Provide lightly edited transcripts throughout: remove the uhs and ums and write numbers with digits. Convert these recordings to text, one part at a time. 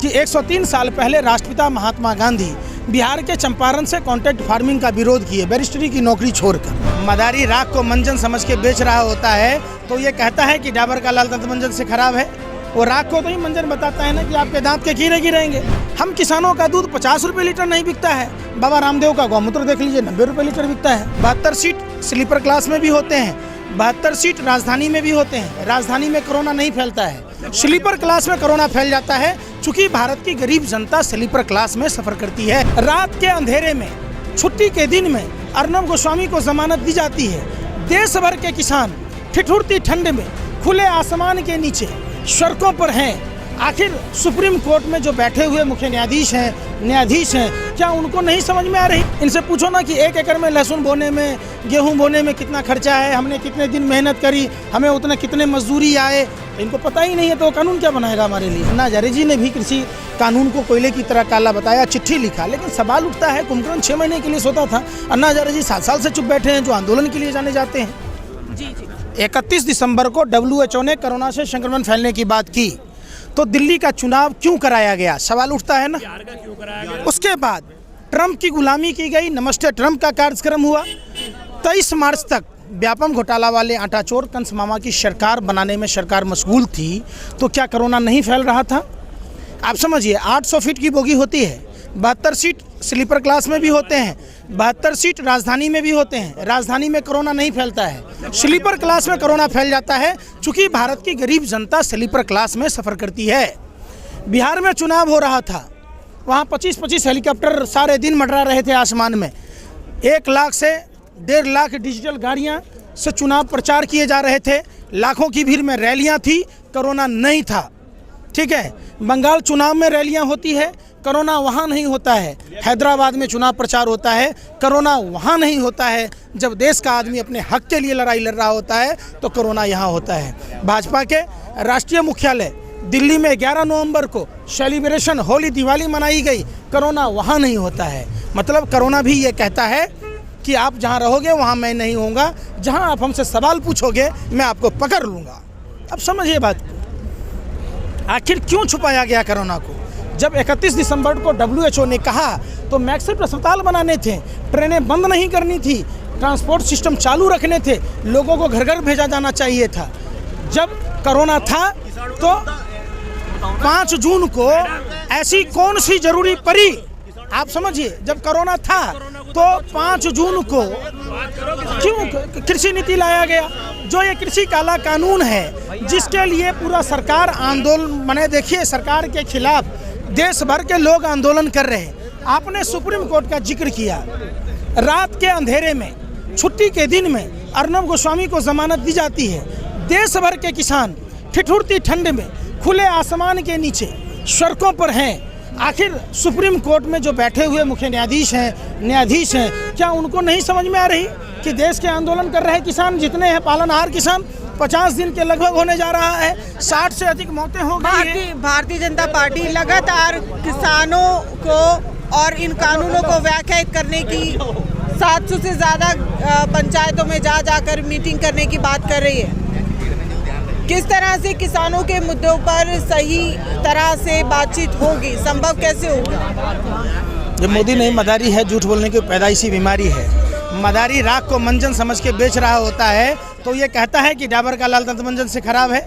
कि 103 साल पहले राष्ट्रपिता महात्मा गांधी बिहार के चंपारण से कॉन्ट्रैक्ट फार्मिंग का विरोध किए, बैरिस्टरी की नौकरी छोड़कर। मदारी राख को मंजन समझ के बेच रहा होता है तो ये कहता है कि डाबर का लाल दंत मंजन से खराब है। वो राख को तो ही मंजन बताता है ना कि आपके दांत के कीड़े गिरेंगे। हम किसानों का दूध 50 रुपये लीटर नहीं बिकता है। बाबा रामदेव का गौमूत्र देख लीजिए, 90 रुपये लीटर बिकता है। 72 सीट स्लीपर क्लास में भी होते हैं, 72 सीट राजधानी में भी होते हैं। राजधानी में कोरोना नहीं फैलता है, स्लीपर क्लास में कोरोना फैल जाता है, चूंकि भारत की गरीब जनता स्लीपर क्लास में सफर करती है। रात के अंधेरे में, छुट्टी के दिन में अर्नब गोस्वामी को जमानत दी जाती है। देश भर के किसान ठिठुरती ठंड में खुले आसमान के नीचे सड़कों पर हैं। आखिर सुप्रीम कोर्ट में जो बैठे हुए मुख्य न्यायाधीश हैं, क्या उनको नहीं समझ में आ रही? इनसे पूछो ना कि 1 एकड़ में लहसुन बोने में, गेहूं बोने में कितना खर्चा है, हमने कितने दिन मेहनत करी, हमें उतने कितने मजदूरी आए, इनको पता ही नहीं है। तो कानून क्या बनाएगा हमारे लिए? अन्ना हजारे जी ने भी कृषि कानून को कोयले की तरह काला बताया, चिट्ठी लिखा, लेकिन सवाल उठता है कुंभकर्ण 6 महीने के लिए सोता था। अन्ना हजारे जी 7 साल से चुप बैठे हैं, जो आंदोलन के लिए जाने जाते हैं। जी 31 दिसंबर को WHO ने कोरोना से संक्रमण फैलने की बात की, तो दिल्ली का चुनाव क्यों कराया गया, सवाल उठता है ना। उसके बाद ट्रंप की गुलामी की गई, नमस्ते ट्रंप का कार्यक्रम हुआ। 23 मार्च तक व्यापम घोटाला वाले आटा चोर कंस मामा की सरकार बनाने में सरकार मशगूल थी, तो क्या कोरोना नहीं फैल रहा था? आप समझिए, 800 फीट की बोगी होती है, 72 सीट स्लीपर क्लास में भी होते हैं, 72 सीट राजधानी में भी होते हैं। राजधानी में कोरोना नहीं फैलता है, स्लीपर क्लास में कोरोना फैल जाता है, चूंकि भारत की गरीब जनता स्लीपर क्लास में सफ़र करती है। बिहार में चुनाव हो रहा था, वहाँ 25-25 हेलीकॉप्टर सारे दिन मंडरा रहे थे आसमान में। 1 लाख से 1.5 लाख डिजिटल गाड़ियाँ से चुनाव प्रचार किए जा रहे थे, लाखों की भीड़ में रैलियाँ थी, कोरोना नहीं था। ठीक है, बंगाल चुनाव में रैलियाँ होती है, कोरोना वहाँ नहीं होता है। हैदराबाद में चुनाव प्रचार होता है, कोरोना वहाँ नहीं होता है। जब देश का आदमी अपने हक के लिए लड़ाई लड़ रहा होता है तो कोरोना यहाँ होता है। भाजपा के राष्ट्रीय मुख्यालय दिल्ली में 11 नवंबर को सेलिब्रेशन होली दिवाली मनाई गई, कोरोना वहाँ नहीं होता है। मतलब कोरोना भी ये कहता है कि आप जहाँ रहोगे वहाँ मैं नहीं होऊंगा, जहाँ आप हमसे सवाल पूछोगे मैं आपको पकड़ लूँगा। अब समझिए बात को, आखिर क्यों छुपाया गया कोरोना को? जब 31 दिसंबर को WHO ने कहा तो मैक्सिमम अस्पताल बनाने थे, ट्रेनें बंद नहीं करनी थी, ट्रांसपोर्ट सिस्टम चालू रखने थे, लोगों को घर घर भेजा जाना चाहिए था। जब कोरोना था तो 5 जून को ऐसी कौन सी जरूरी पड़ी? आप समझिए, जब कोरोना था तो 5 जून को क्यों कृषि नीति लाया गया? जो ये कृषि काला कानून है, जिसके लिए पूरा सरकार आंदोलन, मैंने देखिए सरकार के खिलाफ देश भर के लोग आंदोलन कर रहे हैं। आपने सुप्रीम कोर्ट का जिक्र किया, रात के अंधेरे में, छुट्टी के दिन में अर्नब गोस्वामी को जमानत दी जाती है। देश भर के किसान ठिठुरती ठंड में खुले आसमान के नीचे सड़कों पर हैं। आखिर सुप्रीम कोर्ट में जो बैठे हुए मुख्य न्यायाधीश हैं, क्या उनको नहीं समझ में आ रही कि देश के आंदोलन कर रहे किसान जितने हैं, पालनहार किसान 50 दिन के लगभग होने जा रहा है, 60 से अधिक मौतें हो गई हैं। भारतीय जनता पार्टी लगातार किसानों को और इन कानूनों को व्याख्यायित करने की 700 से ज़्यादा पंचायतों में जाकर मीटिंग करने की बात कर रही है। किस तरह से किसानों के मुद्दों पर सही तरह से बातचीत होगी, संभव कैसे होगा? जब मोदी नहीं, मदारी है, झूठ बोलने की पैदाइशी बीमारी है। मदारी राख को मंजन समझ के बेच रहा होता है तो ये कहता है कि डाबर का लाल दंत मंजन से खराब है।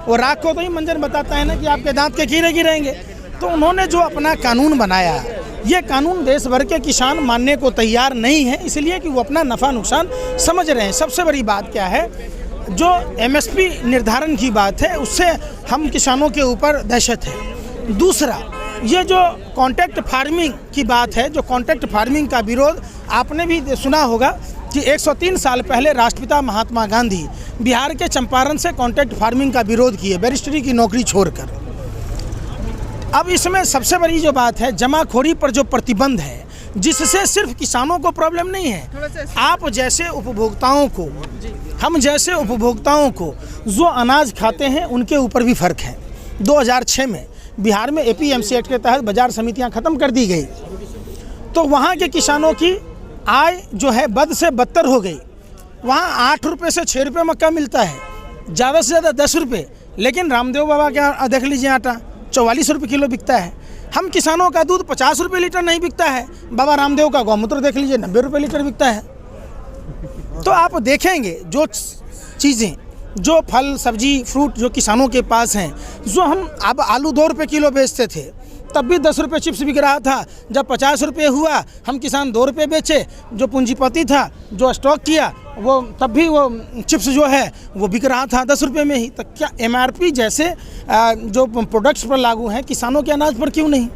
वो राख को तो ही मंजन बताता है ना कि आपके दांत के कीड़े गिरेंगे। तो उन्होंने जो अपना कानून बनाया, ये कानून देश भर के किसान मानने को तैयार नहीं है, इसलिए कि वो अपना नफ़ा नुकसान समझ रहे हैं। सबसे बड़ी बात क्या है, जो MSP निर्धारण की बात है, उससे हम किसानों के ऊपर दहशत है। दूसरा, ये जो कॉन्ट्रैक्ट फार्मिंग की बात है, जो कॉन्ट्रैक्ट फार्मिंग का विरोध आपने भी सुना होगा कि 103 साल पहले राष्ट्रपिता महात्मा गांधी बिहार के चंपारण से कॉन्ट्रैक्ट फार्मिंग का विरोध किए, बैरिस्टरी की नौकरी छोड़कर। अब इसमें सबसे बड़ी जो बात है, जमाखोरी पर जो प्रतिबंध है, जिससे सिर्फ किसानों को प्रॉब्लम नहीं है, आप जैसे उपभोक्ताओं को, हम जैसे उपभोक्ताओं को जो अनाज खाते हैं उनके ऊपर भी फ़र्क है। 2006 में बिहार में APMC एक्ट के तहत बाजार समितियां ख़त्म कर दी गई, तो वहाँ के किसानों की आय जो है बद से बदतर हो गई। वहाँ 8 रुपये से 6 रुपये मक्का मिलता है, ज़्यादा से ज़्यादा 10 रुपये, लेकिन रामदेव बाबा के देख लीजिए आटा 44 रुपये किलो बिकता है। हम किसानों का दूध 50 रुपये लीटर नहीं बिकता है। बाबा रामदेव का गौमूत्र देख लीजिए, 90 रुपये लीटर बिकता है। तो आप देखेंगे जो चीज़ें, जो फल सब्जी फ्रूट जो किसानों के पास हैं, जो हम अब आलू 2 रुपये किलो बेचते थे तब भी 10 रुपये चिप्स बिक रहा था। जब 50 रुपये हुआ हम किसान 2 रुपये बेचे। जो पूंजीपति था जो स्टॉक किया वो तब भी वो चिप्स जो है वो बिक रहा था 10 रुपये में ही। तो क्या MRP जैसे जो प्रोडक्ट्स पर लागू हैं किसानों के अनाज पर क्यों नहीं?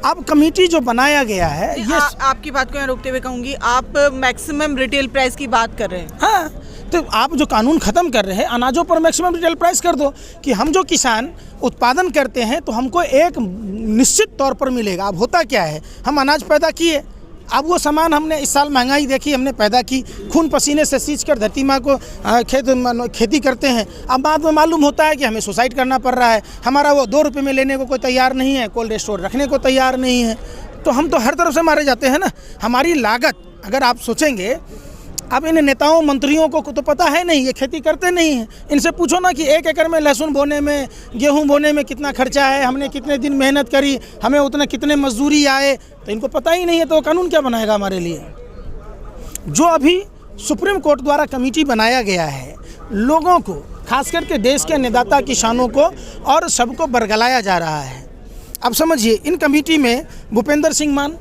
अब कमेटी जो बनाया गया है ये आपकी बात को मैं रोकते हुए कहूँगी, आप मैक्सिमम रिटेल प्राइस की बात कर रहे हैं। हाँ, तो आप जो कानून ख़त्म कर रहे हैं अनाजों पर मैक्सिमम रिटेल प्राइस कर दो कि हम जो किसान उत्पादन करते हैं तो हमको एक निश्चित तौर पर मिलेगा। अब होता क्या है, हम अनाज पैदा किए, अब वो सामान हमने इस साल महंगाई देखी, हमने पैदा की, खून पसीने से सींच कर धरती माँ को खेती करते हैं। अब बाद में मालूम होता है कि हमें सुसाइड करना पड़ रहा है, हमारा वो 2 रुपये में लेने को कोई तैयार नहीं है, कोल्ड स्टोर रखने को तैयार नहीं है, तो हम तो हर तरफ से मारे जाते हैं ना। हमारी लागत अगर आप सोचेंगे, अब इन नेताओं मंत्रियों को तो पता है नहीं, ये खेती करते नहीं हैं। इनसे पूछो ना कि 1 एकड़ में लहसुन बोने में, गेहूं बोने में कितना खर्चा है, हमने कितने दिन मेहनत करी, हमें उतने कितने मजदूरी आए, तो इनको पता ही नहीं है। तो कानून क्या बनाएगा हमारे लिए? जो अभी सुप्रीम कोर्ट द्वारा कमेटी बनाया गया है, लोगों को खास करके देश के अन्नदाता किसानों को और सबको बरगलाया जा रहा है। अब समझिए, इन कमेटी में भूपेंद्र सिंह मान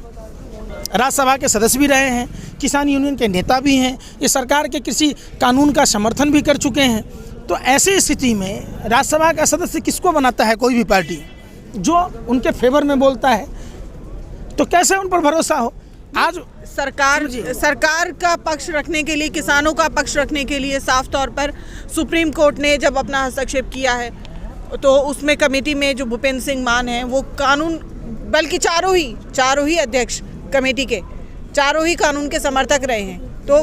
राज्यसभा के सदस्य भी रहे हैं, किसान यूनियन के नेता भी हैं, ये सरकार के कृषि कानून का समर्थन भी कर चुके हैं। तो ऐसी स्थिति में राज्यसभा का सदस्य किसको बनाता है? कोई भी पार्टी जो उनके फेवर में बोलता है, तो कैसे उन पर भरोसा हो? आज सरकार का पक्ष रखने के लिए, किसानों का पक्ष रखने के लिए साफ तौर पर सुप्रीम कोर्ट ने जब अपना हस्तक्षेप किया है, तो उसमें कमेटी में जो भूपेंद्र सिंह मान हैं वो कानून, बल्कि चारों ही अध्यक्ष कमेटी के चारों ही कानून के समर्थक रहे हैं। तो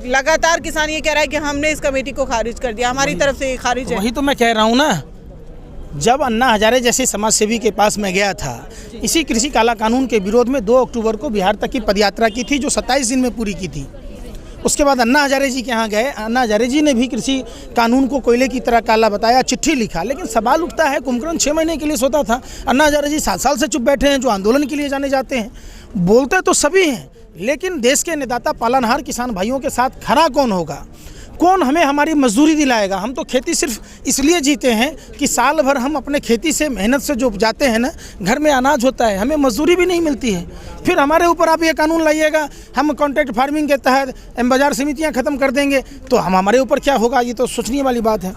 लगातार किसान ये कह रहा है कि हमने इस कमेटी को खारिज कर दिया, हमारी तरफ से ये खारिज है। वही तो मैं कह रहा हूँ ना, जब अन्ना हजारे जैसे समाज सेवी के पास मैं गया था, इसी कृषि काला कानून के विरोध में 2 अक्टूबर को बिहार तक की पदयात्रा की थी, जो 27 दिन में पूरी की थी। उसके बाद अन्ना हजारे जी के यहाँ गए, अन्ना हजारे जी ने भी कृषि कानून को कोयले की तरह काला बताया, चिट्ठी लिखा। लेकिन सवाल उठता है, कुंभकर्ण 6 महीने के लिए सोता था, अन्ना हजारे जी 7 साल से चुप बैठे हैं, जो आंदोलन के लिए जाने जाते हैं। बोलते तो सभी हैं, लेकिन देश के अन्नदाता पालनहार किसान भाइयों के साथ खड़ा कौन होगा? कौन हमें हमारी मजदूरी दिलाएगा? हम तो खेती सिर्फ इसलिए जीते हैं कि साल भर हम अपने खेती से मेहनत से जो उपजाते हैं ना, घर में अनाज होता है, हमें मजदूरी भी नहीं मिलती है। फिर हमारे ऊपर आप ये कानून लाइएगा, हम कॉन्ट्रैक्ट फार्मिंग के तहत बाजार समितियां खत्म कर देंगे, तो हमारे ऊपर क्या होगा? ये तो सोचने वाली बात है।